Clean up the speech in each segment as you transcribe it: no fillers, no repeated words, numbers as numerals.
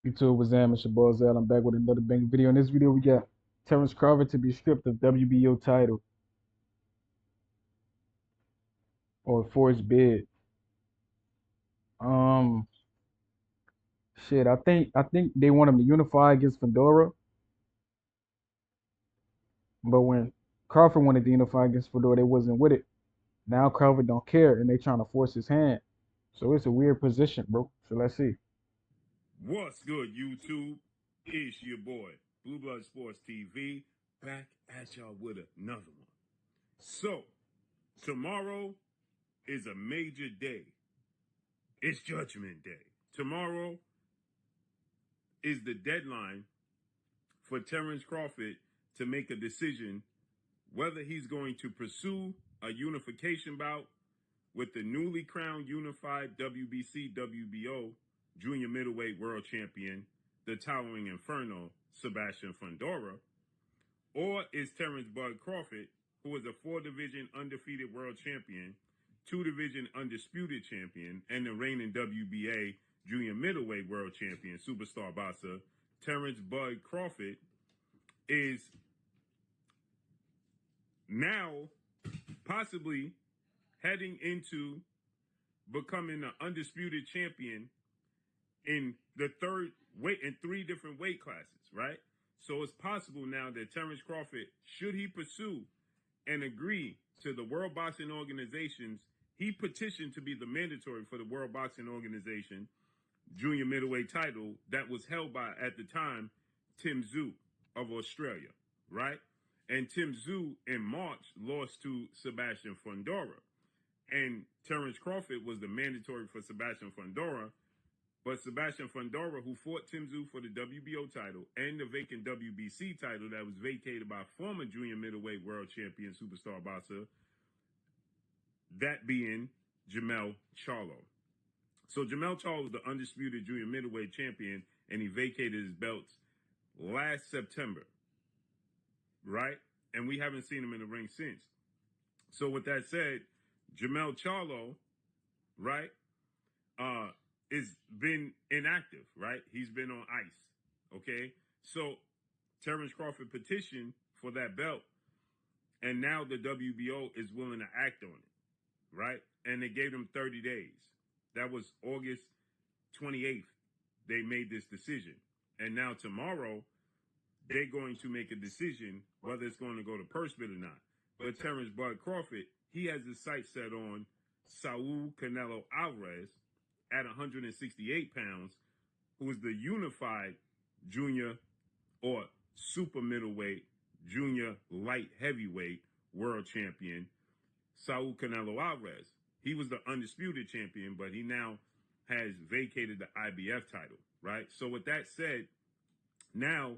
YouTube was Zam, it's your boy Zell. I'm back with another bang video. In this video, we got Terence Crawford to be stripped of WBO title or for his bid. Um, shit, I think they want him to unify against Fundora, but when Crawford wanted to unify against Fundora, they wasn't with it. Now Crawford don't care, and they trying to force his hand. So it's a weird position, bro. So let's see. What's good, YouTube? It's your boy, Blue Blood Sports TV, back at y'all with another one. So, tomorrow is a major day. It's Judgment Day. Tomorrow is the deadline for Terence Crawford to make a decision whether he's going to pursue a unification bout with the newly crowned unified WBC WBO junior middleweight world champion, the towering inferno, Sebastian Fundora, or is Terence Bud Crawford, who is a 4-division undefeated world champion, 2-division undisputed champion, and the reigning WBA junior middleweight world champion, superstar boxer, Terence Bud Crawford, is now possibly heading into becoming an undisputed champion in the third weight in 3 different weight classes, right? So it's possible now that Terence Crawford, should he pursue and agree to the World Boxing Organization's, he petitioned to be the mandatory for the World Boxing Organization junior middleweight title that was held by, at the time, Tim Tszyu of Australia, right? And Tim Tszyu in March lost to Sebastian Fundora. And Terence Crawford was the mandatory for Sebastian Fundora. But Sebastian Fundora, who fought Tim Tszyu for the WBO title and the vacant WBC title that was vacated by former junior middleweight world champion superstar boxer, that being Jermell Charlo. So Jermell Charlo was the undisputed junior middleweight champion, and he vacated his belts last September, right? And we haven't seen him in the ring since. So with that said, Jermell Charlo, right, is been inactive, right? He's been on ice, okay? So Terence Crawford petitioned for that belt, and now the WBO is willing to act on it, right? And they gave them 30 days. That was August 28th. They made this decision. And now tomorrow, they're going to make a decision whether it's going to go to purse bid or not. But Terence Bud Crawford, he has his sights set on Saul Canelo Alvarez at 168 pounds, who is the unified junior or super middleweight, junior light heavyweight world champion, Saul Canelo Alvarez. He was the undisputed champion, but he now has vacated the IBF title, right? So with that said, now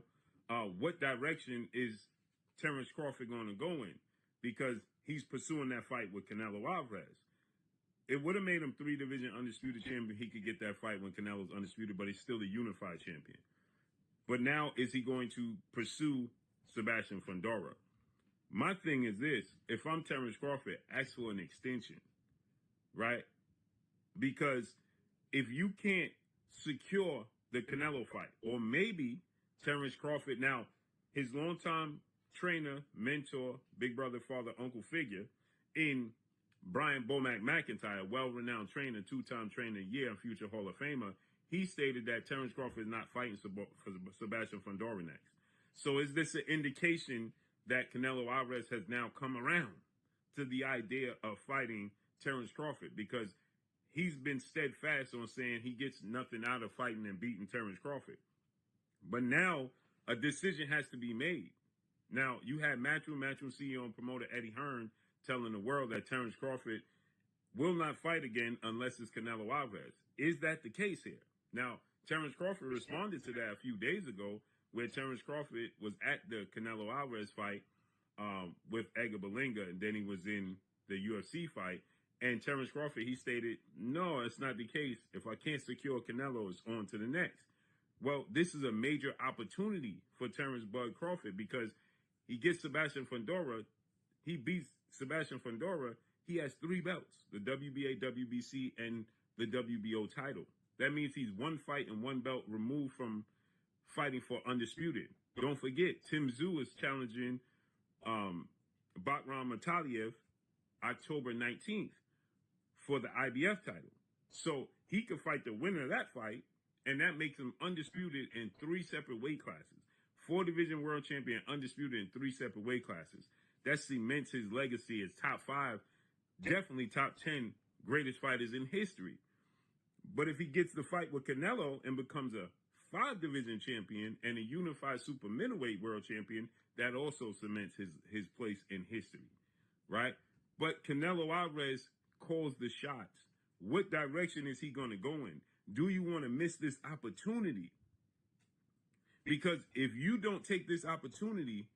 what direction is Terence Crawford going to go in? Because he's pursuing that fight with Canelo Alvarez. It would have made him 3-division undisputed champion. He could get that fight when Canelo's undisputed, but he's still a unified champion. But now, is he going to pursue Sebastian Fundora? My thing is this: if I'm Terence Crawford, ask for an extension, right? Because if you can't secure the Canelo fight, or maybe Terence Crawford, now his longtime trainer, mentor, big brother, father, uncle figure in Brian Bomac McIntyre, well-renowned trainer, 2-time trainer of the year, and future Hall of Famer, he stated that Terence Crawford is not fighting for Sebastian Fundora next. So is this an indication that Canelo Alvarez has now come around to the idea of fighting Terence Crawford? Because he's been steadfast on saying he gets nothing out of fighting and beating Terence Crawford. But now a decision has to be made. Now, you had Matchroom CEO and promoter Eddie Hearn telling the world that Terence Crawford will not fight again unless it's Canelo Alvarez. Is that the case here? Now, Terence Crawford responded to that a few days ago, where Terence Crawford was at the Canelo Alvarez fight with Edgar Berlanga, and then he was in the UFC fight. And Terence Crawford, he stated, no, it's not the case. If I can't secure Canelo, it's on to the next. Well, this is a major opportunity for Terence Bud Crawford, because he gets Sebastian Fundora. He beats Sebastian Fundora. He has 3 belts: the WBA, WBC, and the WBO title. That means he's one fight and one belt removed from fighting for undisputed. Don't forget, Tim Tszyu is challenging Bakram Mataliev October 19th for the IBF title. So he could fight the winner of that fight, and that makes him undisputed in 3 separate weight classes. 4-division world champion, undisputed in 3 separate weight classes. That cements his legacy as top 5, definitely top 10 greatest fighters in history. But if he gets the fight with Canelo and becomes a 5-division champion and a unified super middleweight world champion, that also cements his place in history, right? But Canelo Alvarez calls the shots. What direction is he going to go in? Do you want to miss this opportunity? Because if you don't take this opportunity,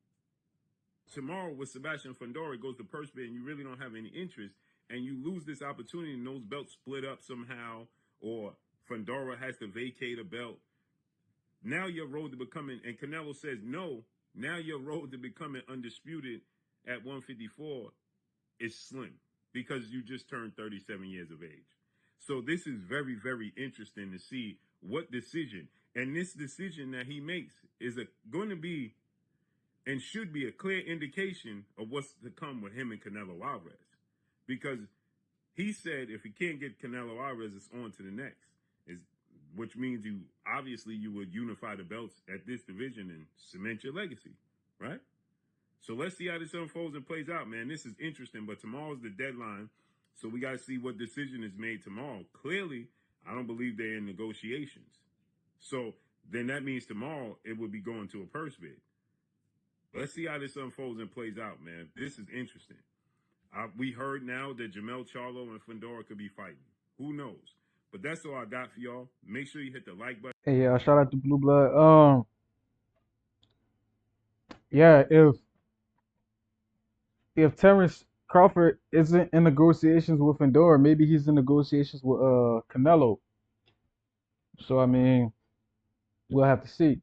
tomorrow with Sebastian Fundora goes to purse bid and you really don't have any interest, and you lose this opportunity and those belts split up somehow, or Fundora has to vacate a belt, now your road to becoming, and Canelo says no, now your road to becoming undisputed at 154 is slim because you just turned 37 years of age. So this is very, very interesting to see what decision, and this decision that he makes is going to be and should be a clear indication of what's to come with him and Canelo Alvarez. Because he said if he can't get Canelo Alvarez, it's on to the next. Which means you would unify the belts at this division and cement your legacy, right? So let's see how this unfolds and plays out, man. This is interesting, but tomorrow's the deadline, so we got to see what decision is made tomorrow. Clearly, I don't believe they're in negotiations. So then that means tomorrow it would be going to a purse bid. Let's see how this unfolds and plays out, man. This is interesting. We heard now that Jamel Charlo and Fundora could be fighting. Who knows? But that's all I got for y'all. Make sure you hit the like button. Hey, shout out to Blue Blood. Yeah, if Terence Crawford isn't in negotiations with Fundora, maybe he's in negotiations with Canelo. So I mean, we'll have to see.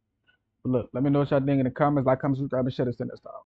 But look, let me know what y'all think in the comments. Like, comment, subscribe, and share this in this time.